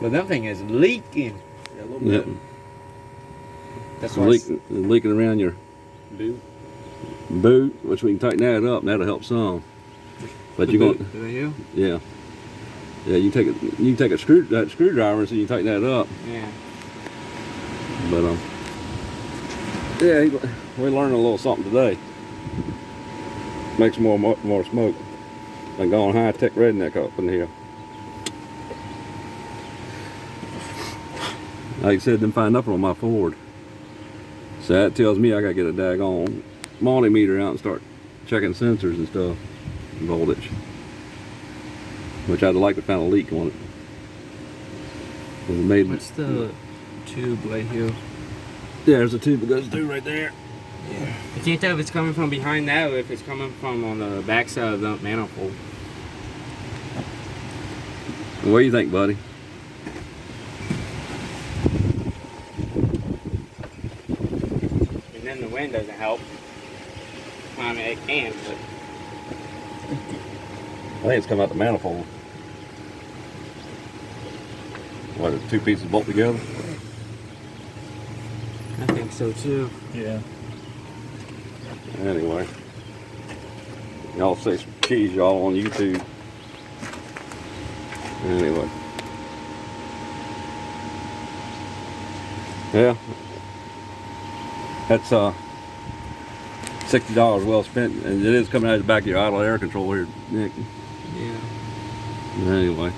But that thing is leaking. Yeah, a little bit. Yep. That's why Leaking around your Boot. boot, which we can tighten that up, and that'll help some. But you're going, you? yeah, You can take a screwdriver and so you can tighten that up. Yeah. But yeah, we learned a little something today. Makes more smoke. Like going high-tech redneck up in here. Like I said, didn't find nothing on my Ford. So that tells me I gotta get a daggone multimeter out and start checking sensors and stuff, voltage. Which I'd like to find a leak on it. What's the tube right here? Yeah, there's a tube that goes through right there. Yeah. I can't tell if it's coming from behind that or if it's coming from on the back side of the manifold. What do you think, buddy? And then the wind doesn't help. I mean, it can, but... I think it's coming out the manifold. What, the two pieces bolt together? I think so too. Yeah. Anyway. Y'all say some cheese, y'all, on YouTube. Anyway. Yeah. That's $60 well spent, and it is coming out of the back of your idle air control here, Nick. Yeah. Anyway.